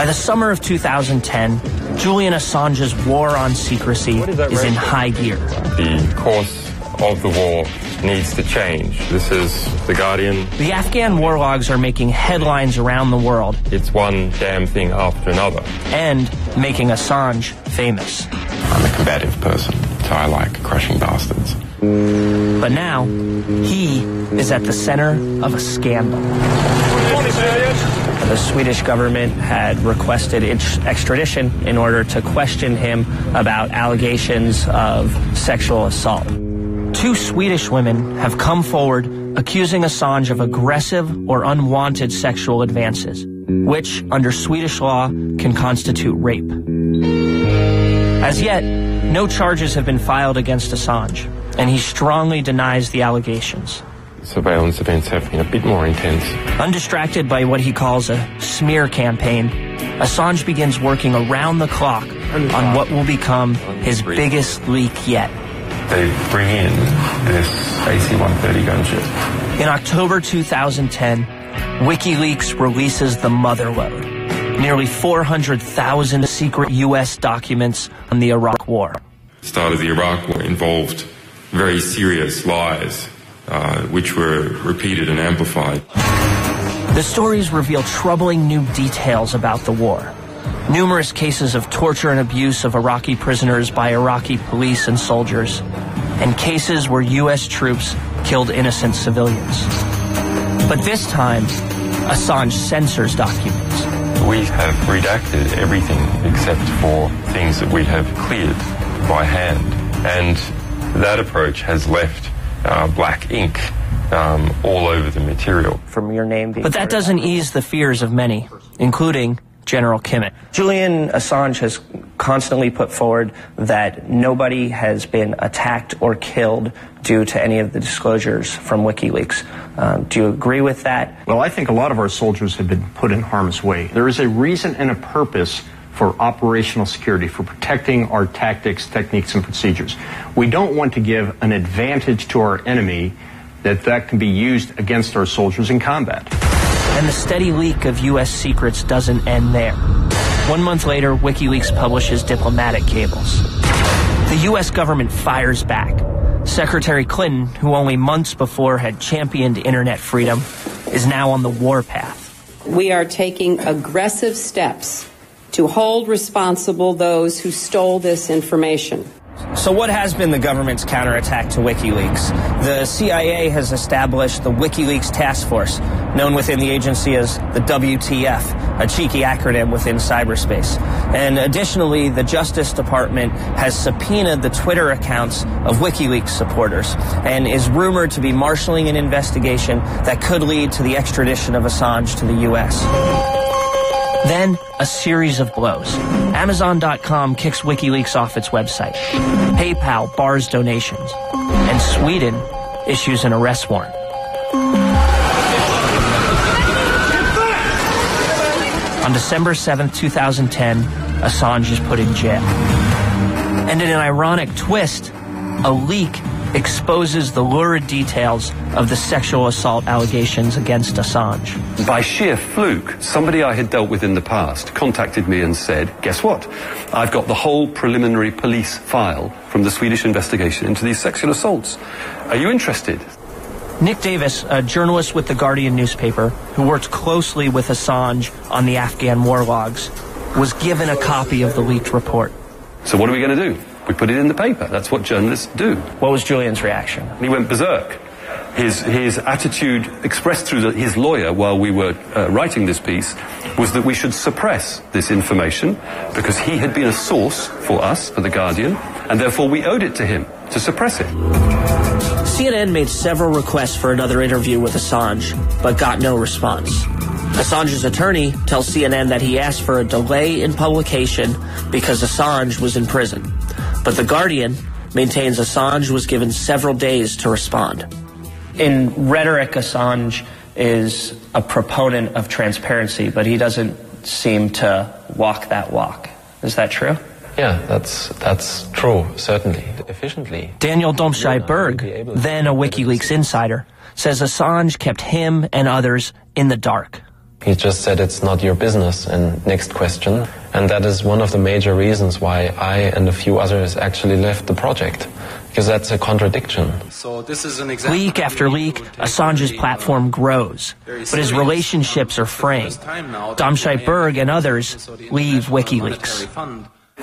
By the summer of 2010, Julian Assange's war on secrecy is in high gear. The course of the war needs to change. This is The Guardian. The Afghan war logs are making headlines around the world. It's one damn thing after another. And making Assange famous. I'm a combative person, so I like crushing bastards. But now, he is at the center of a scandal. The Swedish government had requested extradition in order to question him about allegations of sexual assault. 2 Swedish women have come forward accusing Assange of aggressive or unwanted sexual advances, which, under Swedish law, can constitute rape. As yet, no charges have been filed against Assange, and he strongly denies the allegations. Surveillance events have been a bit more intense. Undistracted by what he calls a smear campaign, Assange begins working around the clock on what will become his biggest leak yet. They bring in this AC-130 gunship. In October 2010, WikiLeaks releases the motherlode, nearly 400,000 secret U.S. documents on the Iraq War. The start of the Iraq War involved very serious lies, which were repeated and amplified. The stories reveal troubling new details about the war. Numerous cases of torture and abuse of Iraqi prisoners by Iraqi police and soldiers, and cases where U.S. troops killed innocent civilians. But this time, Assange censors documents. We have redacted everything except for things that we have cleared by hand. And that approach has left black ink all over the material. From your name being. But that doesn't ease the fears of many, including General Kimmett. Julian Assange has constantly put forward that nobody has been attacked or killed due to any of the disclosures from WikiLeaks. Do you agree with that? Well, I think a lot of our soldiers have been put in harm's way. There is a reason and a purpose for operational security, for protecting our tactics, techniques, and procedures. We don't want to give an advantage to our enemy that can be used against our soldiers in combat. And the steady leak of U.S. secrets doesn't end there. 1 month later, WikiLeaks publishes diplomatic cables. The U.S. government fires back. Secretary Clinton, who only months before had championed internet freedom, is now on the warpath. We are taking aggressive steps to hold responsible those who stole this information. So what has been the government's counterattack to WikiLeaks? The CIA has established the WikiLeaks Task Force, known within the agency as the WTF, a cheeky acronym within cyberspace. And additionally, the Justice Department has subpoenaed the Twitter accounts of WikiLeaks supporters and is rumored to be marshaling an investigation that could lead to the extradition of Assange to the U.S. Then, a series of blows. Amazon.com kicks WikiLeaks off its website. PayPal bars donations. And Sweden issues an arrest warrant. On December 7th, 2010, Assange is put in jail. And in an ironic twist, a leak exposes the lurid details of the sexual assault allegations against Assange. By sheer fluke, somebody I had dealt with in the past contacted me and said, guess what? I've got the whole preliminary police file from the Swedish investigation into these sexual assaults. Are you interested? Nick Davis, a journalist with the Guardian newspaper who worked closely with Assange on the Afghan war logs, was given a copy of the leaked report. So what are we going to do? We put it in the paper. That's what journalists do. What was Julian's reaction? He went berserk. His attitude expressed through his lawyer while we were writing this piece was that we should suppress this information because he had been a source for us, for The Guardian, and therefore we owed it to him to suppress it. CNN made several requests for another interview with Assange, but got no response. Assange's attorney tells CNN that he asked for a delay in publication because Assange was in prison. But The Guardian maintains Assange was given several days to respond. In rhetoric, Assange is a proponent of transparency, but he doesn't seem to walk that walk. Is that true? Yeah, that's true, certainly. Efficiently. Daniel Domscheit-Berg, then a WikiLeaks insider, says Assange kept him and others in the dark. He just said it's not your business, and next question. And that is one of the major reasons why I and a few others actually left the project, because that's a contradiction. So this is an example. Leak after leak, Assange's platform grows, but his relationships are fraying. Domscheit Berg and others leave WikiLeaks.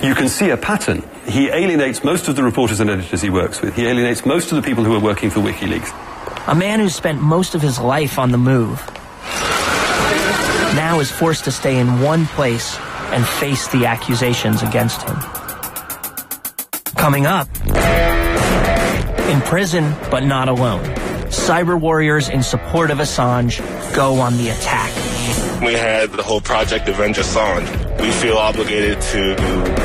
You can see a pattern. He alienates most of the reporters and editors he works with. He alienates most of the people who are working for WikiLeaks. A man who spent most of his life on the move now is forced to stay in one place and face the accusations against him. Coming up, in prison but not alone, cyber warriors in support of Assange go on the attack. We had the whole Project Avenge Assange. We feel obligated to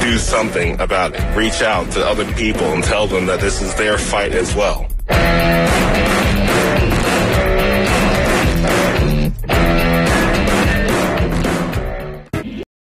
do something about it. Reach out to other people and tell them that this is their fight as well.